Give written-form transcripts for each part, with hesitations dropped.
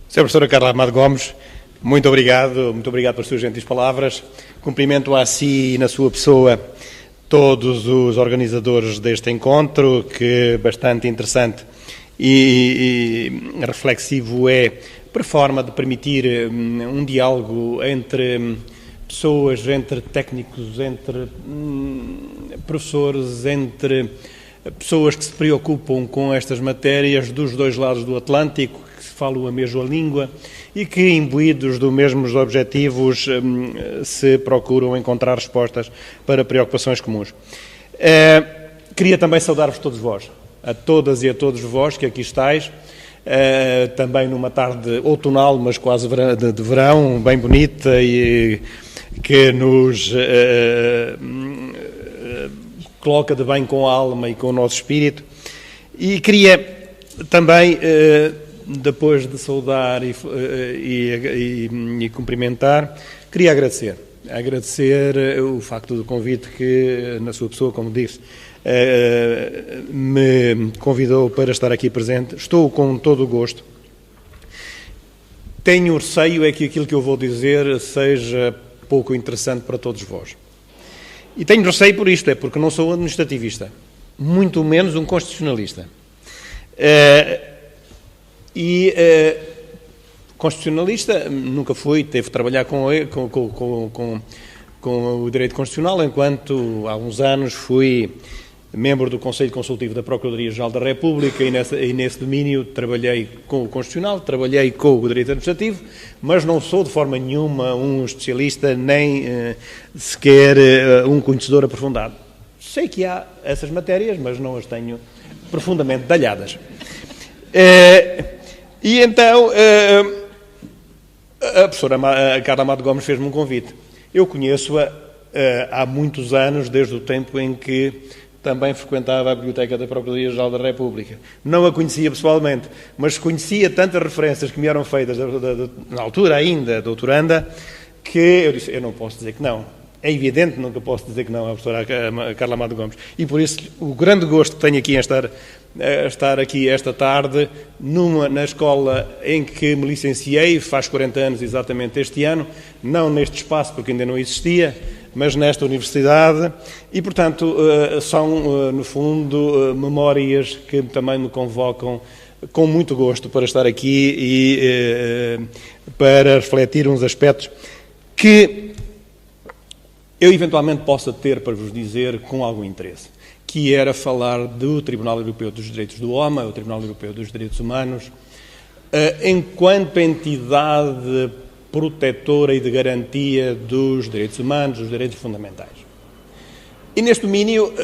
Sra. Professora Carla Amado Gomes, muito obrigado pelas suas gentis palavras. Cumprimento a si e na sua pessoa todos os organizadores deste encontro, que bastante interessante e reflexivo é, por forma de permitir um diálogo entre pessoas, entre técnicos, entre professores, entre pessoas que se preocupam com estas matérias dos dois lados do Atlântico, que falam a mesma língua e que, imbuídos dos mesmos objetivos, se procuram encontrar respostas para preocupações comuns. Queria também saudar-vos todos vós, a todas e a todos vós que aqui estáis, também numa tarde outonal, mas quase de verão, bem bonita e que nos coloca de bem com a alma e com o nosso espírito. E queria também, depois de saudar e cumprimentar, queria agradecer o facto do convite que, na sua pessoa, como disse, me convidou para estar aqui presente. Estou com todo o gosto. Tenho receio é que aquilo que eu vou dizer seja pouco interessante para todos vós. E tenho receio por isto, porque não sou administrativista, muito menos um constitucionalista. Constitucionalista nunca fui, teve de trabalhar com o direito constitucional, enquanto há uns anos fui membro do Conselho Consultivo da Procuradoria-Geral da República e nesse domínio trabalhei com o Constitucional, trabalhei com o Direito Administrativo, mas não sou de forma nenhuma um especialista nem sequer um conhecedor aprofundado. Sei que há essas matérias, mas não as tenho profundamente detalhadas. E então a professora Carla Amado Gomes fez-me um convite. Eu conheço-a há muitos anos, desde o tempo em que também frequentava a Biblioteca da Procuradoria-Geral da República. Não a conhecia pessoalmente, mas conhecia tantas referências que me eram feitas, na altura ainda, doutoranda, que eu disse, eu não posso dizer que não. É evidente que nunca posso dizer que não à professora Carla Amado Gomes. E por isso, o grande gosto que tenho aqui em estar aqui esta tarde, na escola em que me licenciei, faz 40 anos exatamente este ano, não neste espaço, porque ainda não existia, mas nesta universidade, e, portanto, são, no fundo, memórias que também me convocam com muito gosto para estar aqui e para refletir uns aspectos que eu eventualmente possa ter para vos dizer com algum interesse, que era falar do Tribunal Europeu dos Direitos do Homem, o Tribunal Europeu dos Direitos Humanos, enquanto entidade protetora e de garantia dos direitos humanos, dos direitos fundamentais. E neste domínio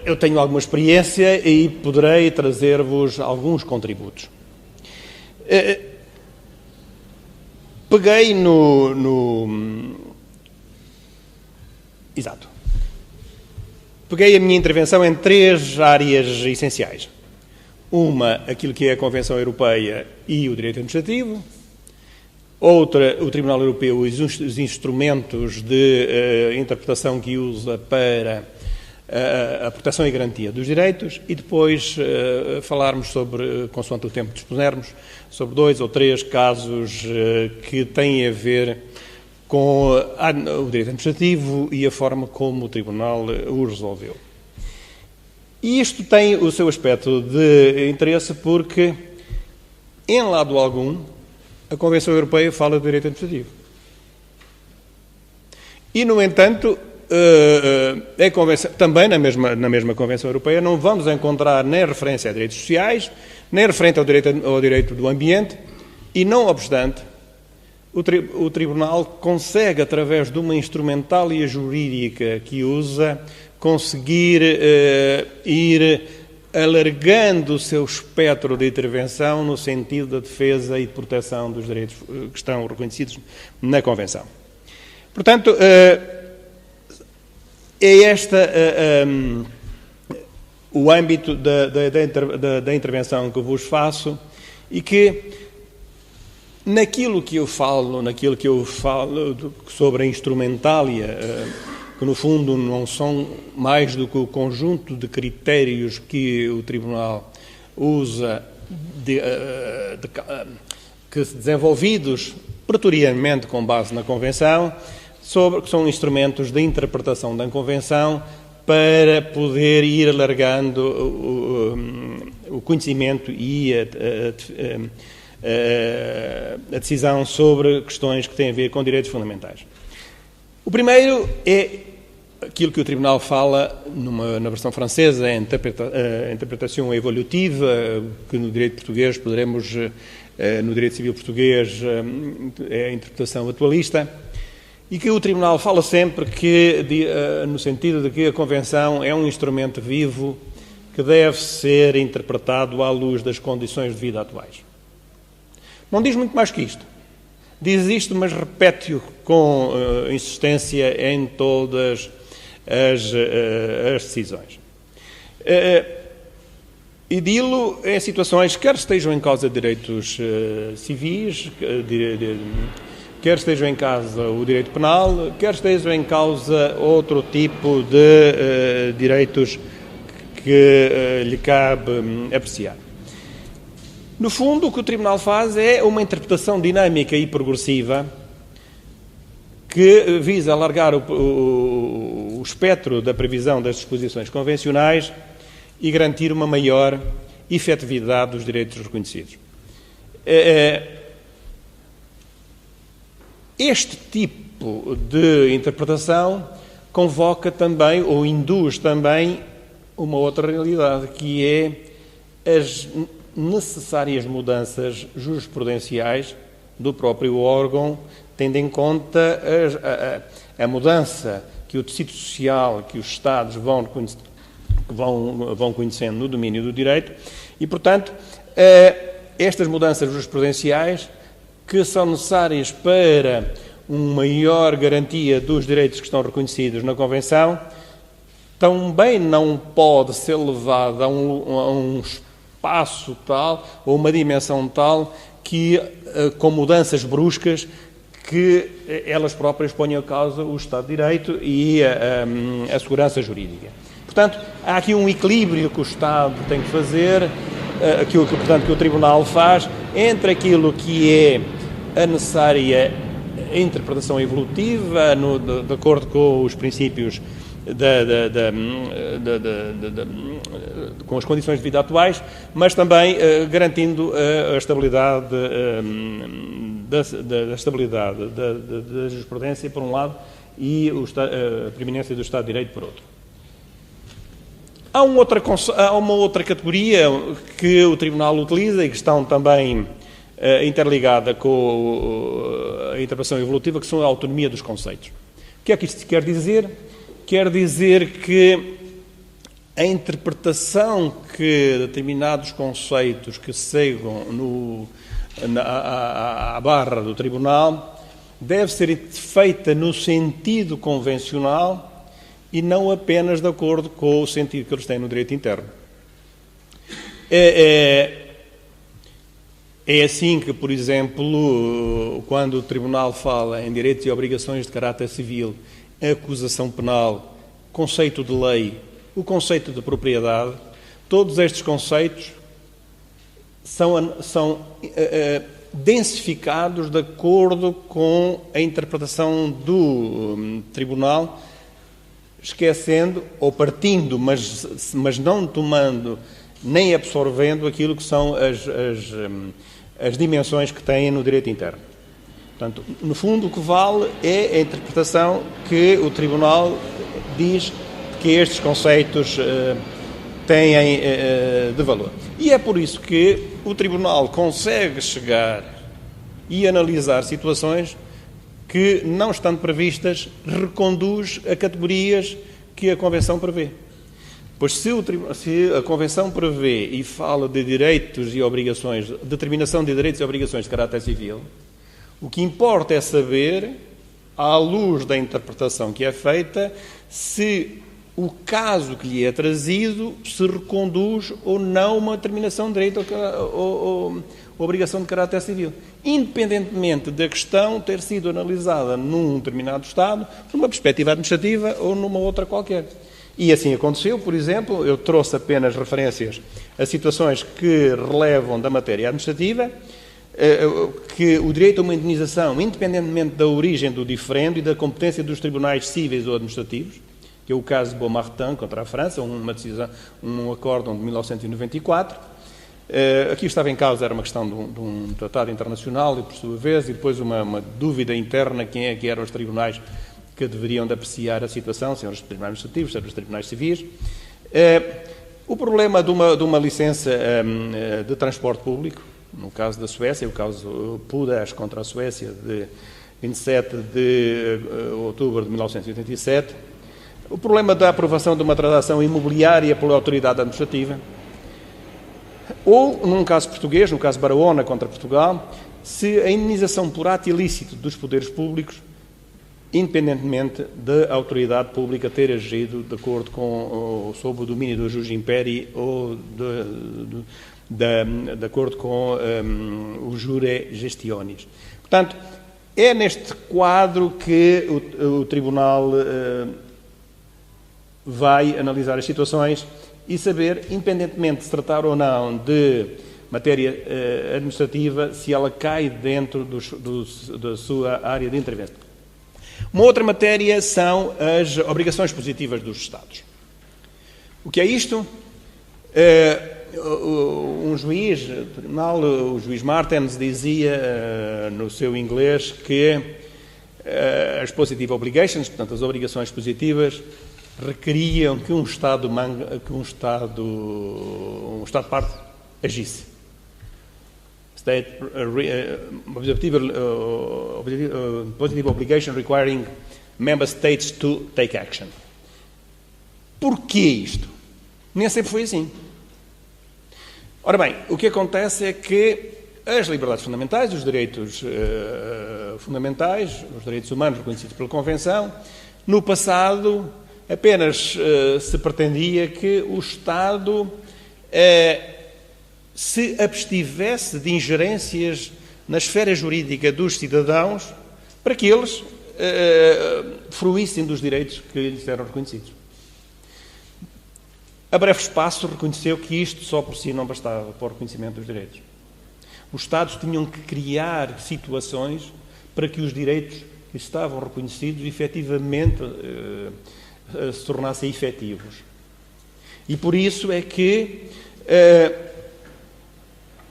eu tenho alguma experiência e poderei trazer-vos alguns contributos. Peguei Exato. Peguei a minha intervenção em três áreas essenciais. Uma, aquilo que é a Convenção Europeia e o direito administrativo. Outra, o Tribunal Europeu e os instrumentos de interpretação que usa para a proteção e garantia dos direitos. E depois falarmos sobre, consoante o tempo que dispusermos, sobre 2 ou 3 casos que têm a ver com o direito administrativo e a forma como o Tribunal o resolveu. E isto tem o seu aspecto de interesse porque, em lado algum, a Convenção Europeia fala de direito administrativo. E, no entanto, também na mesma Convenção Europeia não vamos encontrar nem referência a direitos sociais, nem referente ao direito do ambiente, e, não obstante, o Tribunal consegue, através de uma instrumentália jurídica que usa, conseguir ir alargando o seu espectro de intervenção no sentido da defesa e de proteção dos direitos que estão reconhecidos na Convenção. Portanto, é o âmbito da intervenção que eu vos faço e que naquilo que eu falo sobre a instrumentália, que no fundo não são mais do que o conjunto de critérios que o Tribunal usa que desenvolvidos pretoriamente com base na Convenção, que são instrumentos de interpretação da Convenção para poder ir alargando o conhecimento e a decisão sobre questões que têm a ver com direitos fundamentais. O primeiro é aquilo que o Tribunal fala na versão francesa, a interpretação evolutiva, que no direito português poderemos, no direito civil português, é a interpretação atualista, e que o Tribunal fala sempre no sentido de que a Convenção é um instrumento vivo que deve ser interpretado à luz das condições de vida atuais. Não diz muito mais que isto. Diz isto, mas repete-o com insistência em todas as decisões. E dilo em situações, quer estejam em causa direitos civis, quer estejam em causa o direito penal, quer estejam em causa outro tipo de direitos que lhe cabe apreciar. No fundo, o que o Tribunal faz é uma interpretação dinâmica e progressiva que visa alargar o espectro da previsão das disposições convencionais e garantir uma maior efetividade dos direitos reconhecidos. Este tipo de interpretação convoca também, ou induz também, uma outra realidade, que é as necessárias mudanças jurisprudenciais do próprio órgão, tendo em conta a mudança que o tecido social, que os Estados vão conhecendo no domínio do direito e, portanto, estas mudanças jurisprudenciais que são necessárias para uma maior garantia dos direitos que estão reconhecidos na Convenção, também não pode ser levada a um espaço tal ou uma dimensão tal que, com mudanças bruscas, que elas próprias ponham em causa o Estado de Direito e a segurança jurídica. Portanto, há aqui um equilíbrio que o Estado tem que fazer, que o Tribunal faz, entre aquilo que é a necessária interpretação evolutiva, de acordo com os princípios com as condições de vida atuais, mas também garantindo a estabilidade da jurisprudência, por um lado, e a preeminência do Estado de Direito, por outro. Há uma outra categoria que o Tribunal utiliza e que estão também interligada com a interpretação evolutiva, que são a autonomia dos conceitos. O que é que isto quer dizer? Quer dizer que a interpretação que determinados conceitos que chegam à barra do Tribunal deve ser feita no sentido convencional e não apenas de acordo com o sentido que eles têm no direito interno. É assim que, por exemplo, quando o Tribunal fala em direitos e obrigações de caráter civil, acusação penal, conceito de lei, o conceito de propriedade, todos estes conceitos são densificados de acordo com a interpretação do Tribunal, esquecendo ou partindo, mas não tomando nem absorvendo aquilo que são as dimensões que têm no direito interno. Portanto, no fundo, o que vale é a interpretação que o Tribunal diz que estes conceitos têm de valor. E é por isso que o Tribunal consegue chegar e analisar situações que, não estando previstas, reconduz a categorias que a Convenção prevê. Pois se a Convenção prevê e fala de direitos e obrigações, determinação de direitos e obrigações de caráter civil, o que importa é saber, à luz da interpretação que é feita, se o caso que lhe é trazido se reconduz ou não uma determinação de direito ou obrigação de caráter civil, independentemente da questão ter sido analisada num determinado Estado, numa perspectiva administrativa ou numa outra qualquer. E assim aconteceu, por exemplo, eu trouxe apenas referências a situações que relevam da matéria administrativa, que o direito a uma indenização, independentemente da origem do diferendo e da competência dos tribunais cíveis ou administrativos, que é o caso de Beaumartin contra a França, um acórdão de 1994. Aqui estava em causa, era uma questão de um tratado internacional e, por sua vez, e depois uma dúvida interna quem é que eram os tribunais que deveriam de apreciar a situação, se eram os tribunais administrativos, se eram os tribunais civis. O problema de uma licença de transporte público, no caso da Suécia, o caso Pudas contra a Suécia, de 27 de outubro de 1987, o problema da aprovação de uma transação imobiliária pela autoridade administrativa, ou, num caso português, no caso Barahona contra Portugal, se a indenização por ato ilícito dos poderes públicos, independentemente da autoridade pública ter agido de acordo com, sob o domínio do jus imperi ou de acordo com o jure gestionis. Portanto, é neste quadro que o Tribunal vai analisar as situações e saber, independentemente de se tratar ou não de matéria administrativa, se ela cai dentro da sua área de intervenção. Uma outra matéria são as obrigações positivas dos Estados. O que é isto? Um juiz, tribunal, o juiz Martens, dizia no seu inglês que as positive obligations, portanto as obrigações positivas, requeriam que um Estado parte agisse. Positive obligation requiring member states to take action. Porquê isto? Nem sempre foi assim. Ora bem, o que acontece é que as liberdades fundamentais, os direitos fundamentais, os direitos humanos reconhecidos pela Convenção, no passado apenas se pretendia que o Estado se abstivesse de ingerências na esfera jurídica dos cidadãos para que eles fruíssem dos direitos que lhes eram reconhecidos. A breve espaço reconheceu que isto só por si não bastava para o reconhecimento dos direitos. Os Estados tinham que criar situações para que os direitos que estavam reconhecidos efetivamente se tornassem efetivos. E por isso é que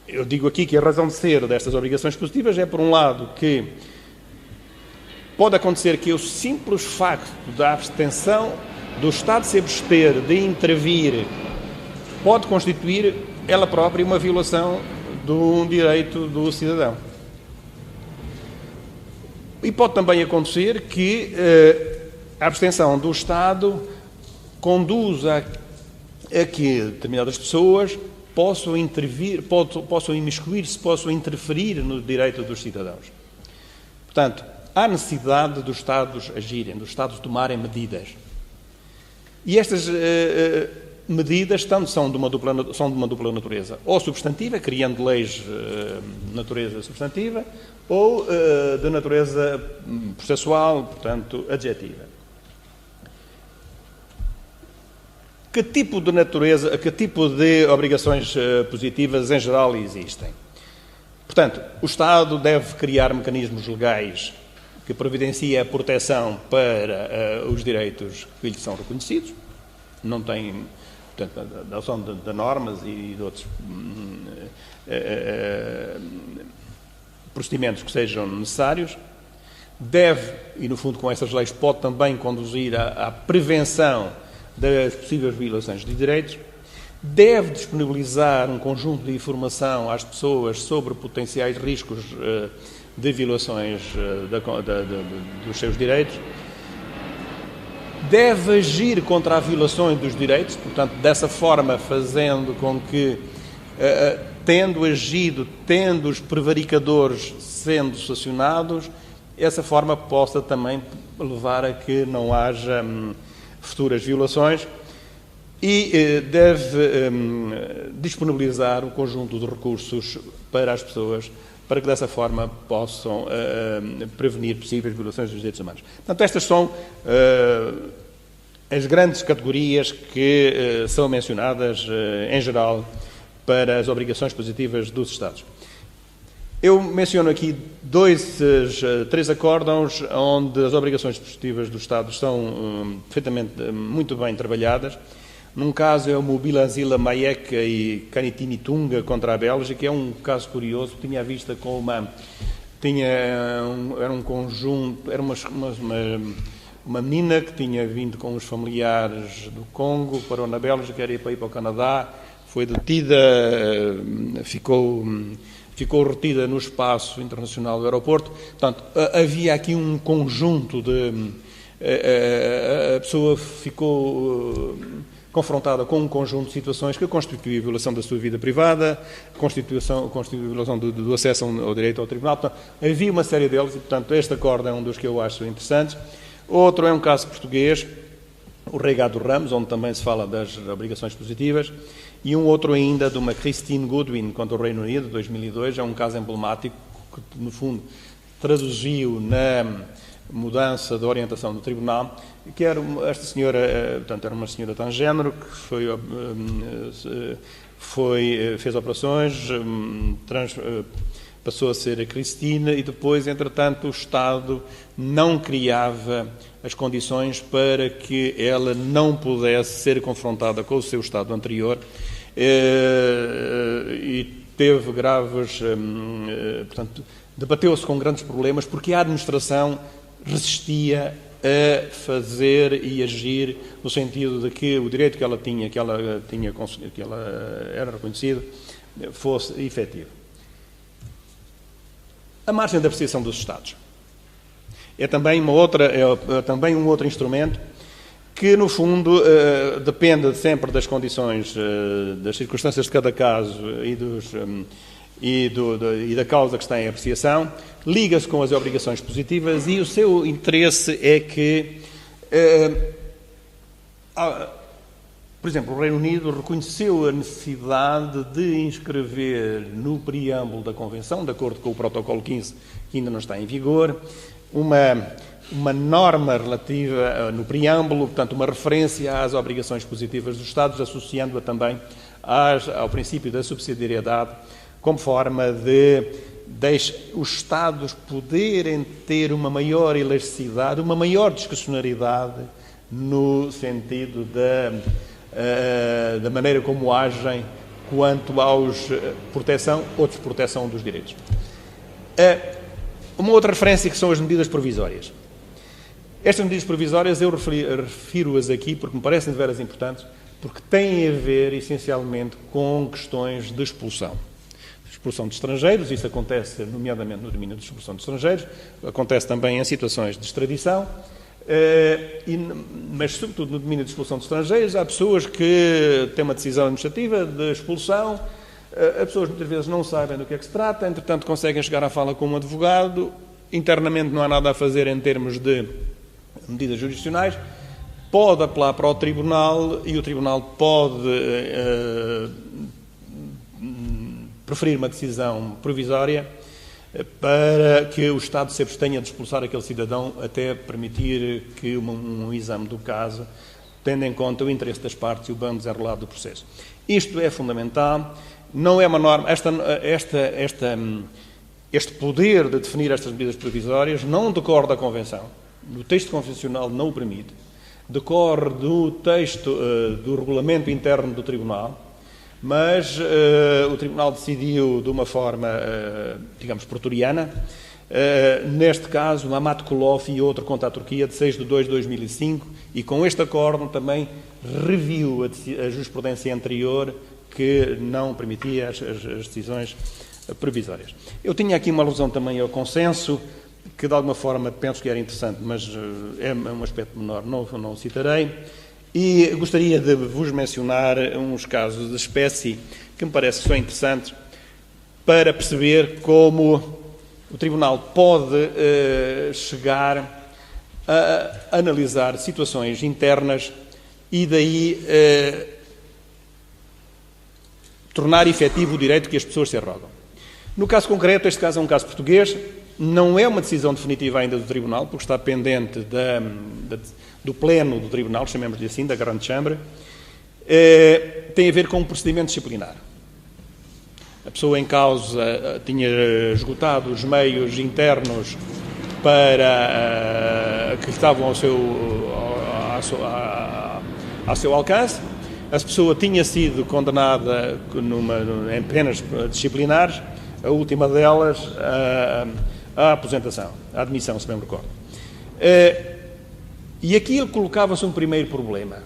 eu digo aqui que a razão de ser destas obrigações positivas é, por um lado, que pode acontecer que o simples facto da abstenção do Estado se abster de intervir pode constituir ela própria uma violação de um direito do cidadão. E pode também acontecer que a abstenção do Estado conduza a que determinadas pessoas possam intervir, possam imiscuir-se, possam interferir no direito dos cidadãos. Portanto, há necessidade dos Estados agirem, dos Estados tomarem medidas. E estas medidas são de uma dupla natureza. Ou substantiva, criando leis de natureza substantiva, ou de natureza processual, portanto, adjetiva. Que tipo de obrigações positivas em geral existem? Portanto, o Estado deve criar mecanismos legais que providenciem a proteção para os direitos que lhes são reconhecidos. Não tem, portanto, a adoção de normas e de outros procedimentos que sejam necessários. Deve, e no fundo com essas leis pode também conduzir à prevenção das possíveis violações de direitos, deve disponibilizar um conjunto de informação às pessoas sobre potenciais riscos de violações dos seus direitos, deve agir contra a violação dos direitos, portanto, dessa forma fazendo com que, tendo agido, tendo os prevaricadores sendo sancionados, essa forma possa também levar a que não haja futuras violações e deve disponibilizar um conjunto de recursos para as pessoas para que dessa forma possam prevenir possíveis violações dos direitos humanos. Portanto, estas são as grandes categorias que são mencionadas em geral para as obrigações positivas dos Estados. Eu menciono aqui três acórdãos onde as obrigações positivas do Estado são perfeitamente muito bem trabalhadas. Num caso é o Mobilanzila Maieca e Canitinitunga contra a Bélgica, é um caso curioso, tinha à vista com era um conjunto, era uma menina que tinha vindo com os familiares do Congo, parou na Bélgica, era para ir para o Canadá, foi detida, ficou retida no espaço internacional do aeroporto. Portanto, havia aqui um conjunto a pessoa ficou confrontada com um conjunto de situações que constituem a violação da sua vida privada, constitui a violação do acesso ao direito ao tribunal. Portanto, havia uma série deles e, portanto, este acordo é um dos que eu acho interessantes. Outro é um caso português, o Regado Ramos, onde também se fala das obrigações positivas, e um outro ainda de uma Christine Goodwin contra o Reino Unido, de 2002, é um caso emblemático que, no fundo, traduziu na mudança da orientação do Tribunal, que era esta senhora, portanto, era uma senhora transgénero que fez operações, passou a ser a Cristina e depois, entretanto, o Estado não criava as condições para que ela não pudesse ser confrontada com o seu Estado anterior e teve graves, portanto, debateu-se com grandes problemas porque a administração resistia a fazer e agir no sentido de que o direito que ela era reconhecido, fosse efetivo. A margem de apreciação dos Estados é também um outro instrumento que, no fundo, depende sempre das condições, das circunstâncias de cada caso e da causa que está em apreciação, liga-se com as obrigações positivas e o seu interesse é que, por exemplo, o Reino Unido reconheceu a necessidade de inscrever no preâmbulo da Convenção, de acordo com o Protocolo 15, que ainda não está em vigor, uma norma relativa no preâmbulo, portanto, uma referência às obrigações positivas dos Estados, associando-a também ao princípio da subsidiariedade, como forma de os Estados poderem ter uma maior elasticidade, uma maior discrecionariedade no sentido da maneira como agem quanto aos proteção ou desproteção dos direitos. Uma outra referência que são as medidas provisórias. Estas medidas provisórias eu refiro-as aqui porque me parecem de veras importantes, porque têm a ver essencialmente com questões de expulsão. Expulsão de estrangeiros, isso acontece nomeadamente no domínio de expulsão de estrangeiros, acontece também em situações de extradição, mas sobretudo no domínio de expulsão de estrangeiros, há pessoas que têm uma decisão administrativa de expulsão, as pessoas muitas vezes não sabem do que é que se trata, entretanto conseguem chegar à fala com um advogado, internamente não há nada a fazer em termos de medidas jurisdicionais, pode apelar para o Tribunal e o Tribunal pode proferir uma decisão provisória para que o Estado se abstenha de expulsar aquele cidadão até permitir que um exame do caso, tendo em conta o interesse das partes e o bom desenrolado do processo. Isto é fundamental, não é uma norma, este poder de definir estas medidas provisórias não decorre da Convenção, o texto convencional não o permite, decorre do texto do regulamento interno do Tribunal, mas o Tribunal decidiu de uma forma, digamos, pretoriana. Neste caso, Mamat Kolof e outro contra a Turquia, de 6 de 2 de 2005, e com este acordo também reviu a jurisprudência anterior que não permitia as decisões provisórias. Eu tinha aqui uma alusão também ao consenso, que de alguma forma penso que era interessante, mas é um aspecto menor, não o citarei. E gostaria de vos mencionar uns casos de espécie que me parece que são interessantes para perceber como o Tribunal pode chegar a analisar situações internas e daí tornar efetivo o direito que as pessoas se arrogam. No caso concreto, este caso é um caso português, não é uma decisão definitiva ainda do Tribunal, porque está pendente do Pleno do Tribunal, chamemos-lhe assim, da Grande Chambre, tem a ver com um procedimento disciplinar. a pessoa em causa tinha esgotado os meios internos para que estavam ao seu alcance. A pessoa tinha sido condenada em penas disciplinares, a última delas a aposentação, a admissão, se bem me recordo. E aqui colocava-se um primeiro problema,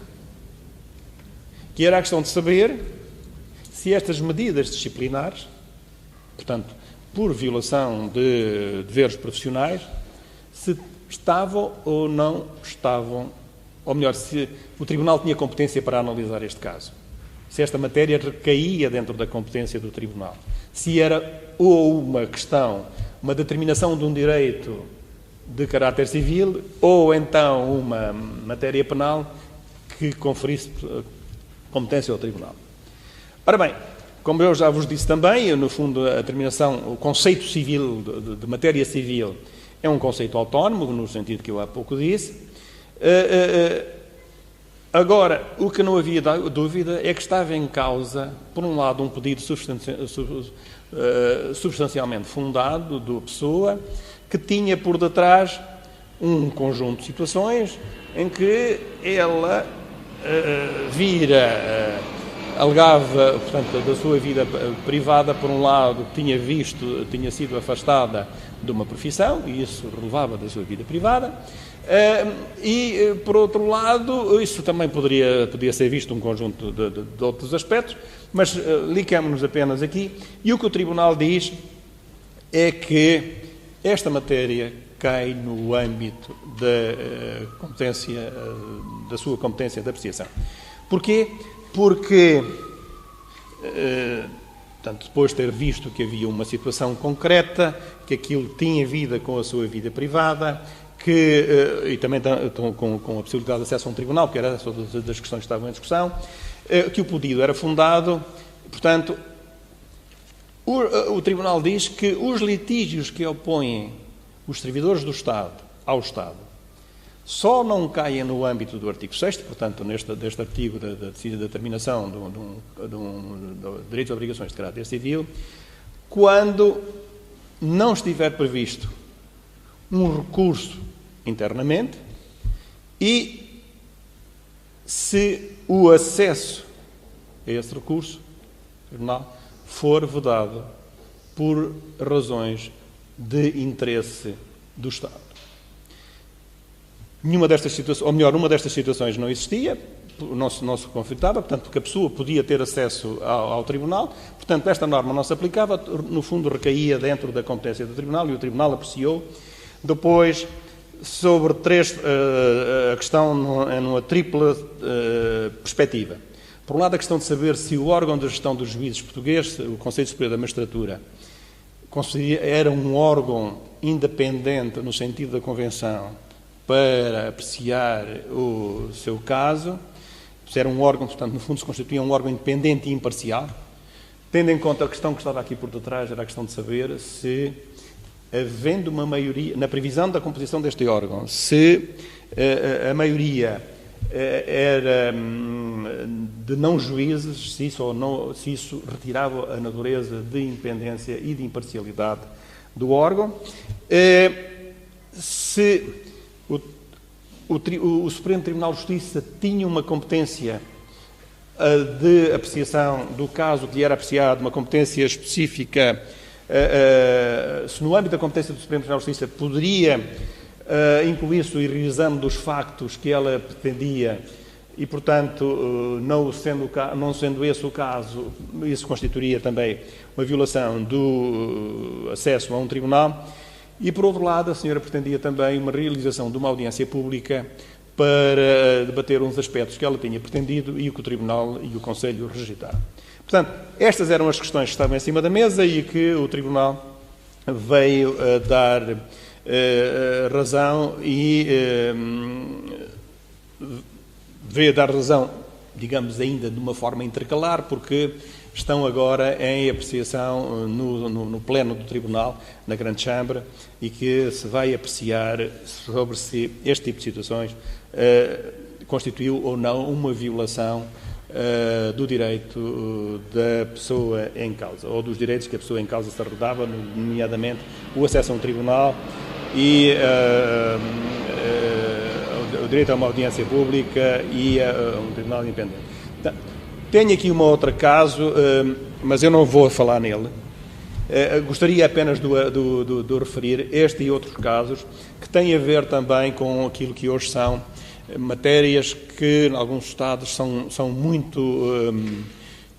que era a questão de saber se estas medidas disciplinares, portanto, por violação de deveres profissionais, se estavam ou não estavam, ou melhor, se o Tribunal tinha competência para analisar este caso, se esta matéria recaía dentro da competência do Tribunal, se era ou uma questão, uma determinação de um direito de caráter civil, ou então uma matéria penal que conferisse competência ao Tribunal. Ora bem, como eu já vos disse também, no fundo a determinação, o conceito civil, de matéria civil, é um conceito autónomo, no sentido que eu há pouco disse. Agora, o que não havia dúvida é que estava em causa, por um lado, um pedido substancialmente fundado da pessoa, que tinha por detrás um conjunto de situações em que ela alegava, portanto, da sua vida privada, por um lado, tinha sido afastada de uma profissão, e isso relevava da sua vida privada, e, por outro lado, isso também podia ser visto um conjunto de outros aspectos, mas liquemos-nos apenas aqui, e o que o Tribunal diz é que esta matéria cai no âmbito da sua competência de apreciação. Porquê? Porque, portanto, depois de ter visto que havia uma situação concreta, que aquilo tinha vida com a sua vida privada, e também com a possibilidade de acesso a um tribunal, que era essa das questões que estavam em discussão, que o pedido era fundado, portanto, o Tribunal diz que os litígios que opõem os servidores do Estado ao Estado só não caem no âmbito do artigo 6º, portanto, deste artigo da determinação do direitos e obrigações de caráter civil, quando não estiver previsto um recurso internamente e se o acesso a esse recurso, tribunal, for vedado por razões de interesse do Estado. Nenhuma destas situações, ou melhor, uma destas situações não existia, não se conflitava, portanto, que a pessoa podia ter acesso ao Tribunal, portanto, esta norma não se aplicava, no fundo recaía dentro da competência do Tribunal, e o Tribunal apreciou. Depois, sobre a questão numa tripla perspectiva. Por um lado, a questão de saber se o órgão de gestão dos juízes português, o Conselho Superior da Magistratura, era um órgão independente no sentido da Convenção para apreciar o seu caso, se era um órgão, portanto, no fundo se constituía um órgão independente e imparcial, tendo em conta a questão que estava aqui por detrás, era a questão de saber se, havendo uma maioria, na previsão da composição deste órgão, se a maioria era de não juízes, se isso retirava a natureza de independência e de imparcialidade do órgão, se o Supremo Tribunal de Justiça tinha uma competência de apreciação do caso que lhe era apreciado, uma competência específica, se no âmbito da competência do Supremo Tribunal de Justiça poderia incluir-se o reexame dos factos que ela pretendia e, portanto, não sendo esse o caso, isso constituiria também uma violação do acesso a um tribunal. E, por outro lado, a senhora pretendia também uma realização de uma audiência pública para debater uns aspectos que ela tinha pretendido e que o Tribunal e o Conselho rejeitaram. Portanto, estas eram as questões que estavam em cima da mesa e que o Tribunal veio a dar razão e veio a dar razão, digamos, ainda de uma forma intercalar, porque estão agora em apreciação no pleno do Tribunal, na Grande Chambre, e que se vai apreciar sobre se este tipo de situações constituiu ou não uma violação do direito da pessoa em causa, ou dos direitos que a pessoa em causa se arredava, nomeadamente o acesso a um tribunal e o direito a uma audiência pública e a um tribunal independente. Tenho aqui um outro caso, mas eu não vou falar nele. Gostaria apenas de referir este e outros casos que têm a ver também com aquilo que hoje são matérias que, em alguns Estados, são muito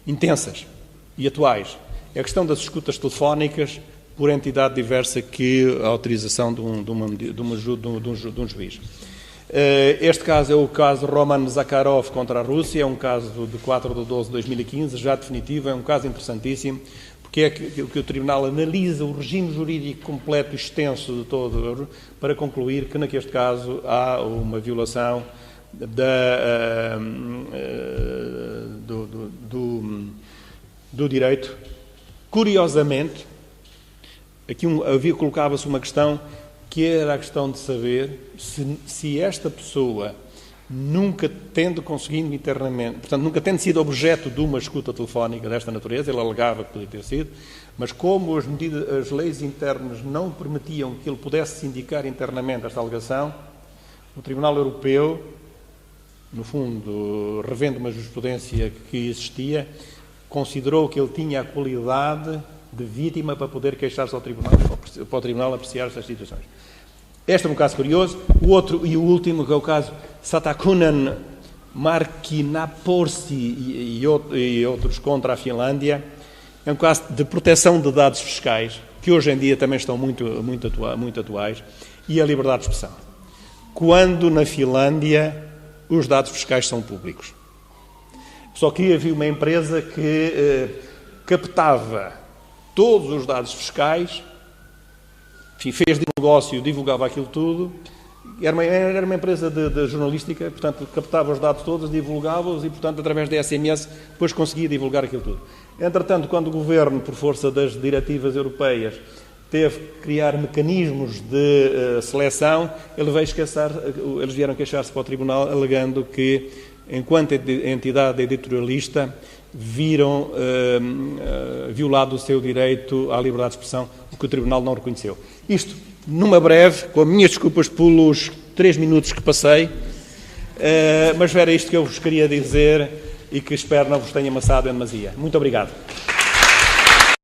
intensas e atuais. É a questão das escutas telefónicas por entidade diversa que a autorização de um juiz. Este caso é o caso Roman Zakharov contra a Rússia, é um caso de 4/12/2015, já definitivo, é um caso interessantíssimo, porque é que o Tribunal analisa o regime jurídico completo e extenso de todo para concluir que, naquele caso, há uma violação do direito. Curiosamente, aqui colocava-se uma questão que era a questão de saber se esta pessoa, nunca tendo conseguido internamente, portanto, nunca tendo sido objeto de uma escuta telefónica desta natureza, ele alegava que podia ter sido, mas como as leis internas não permitiam que ele pudesse sindicar internamente esta alegação, o Tribunal Europeu, no fundo, revendo uma jurisprudência que existia, considerou que ele tinha a qualidade de vítima para poder queixar-se ao Tribunal, para o Tribunal apreciar estas situações. Este é um caso curioso. O outro e o último, que é o caso Satakunnan Markkinaporsi e outros contra a Finlândia, é um caso de proteção de dados fiscais, que hoje em dia também estão muito atuais, e a liberdade de expressão. Quando na Finlândia os dados fiscais são públicos. Só que havia uma empresa que captava todos os dados fiscais, enfim, fez de negócio, divulgava aquilo tudo. Era uma empresa de jornalística, portanto, captava os dados todos, divulgava-os e, portanto, através da SMS, depois conseguia divulgar aquilo tudo. Entretanto, quando o Governo, por força das diretivas europeias, teve que criar mecanismos de seleção, eles vieram queixar-se para o Tribunal, alegando que, enquanto entidade editorialista, viram violado o seu direito à liberdade de expressão, o que o Tribunal não reconheceu. Isto, numa breve, com as minhas desculpas pelos 3 minutos que passei, mas era isto que eu vos queria dizer e que espero não vos tenha amassado em demasia. Muito obrigado.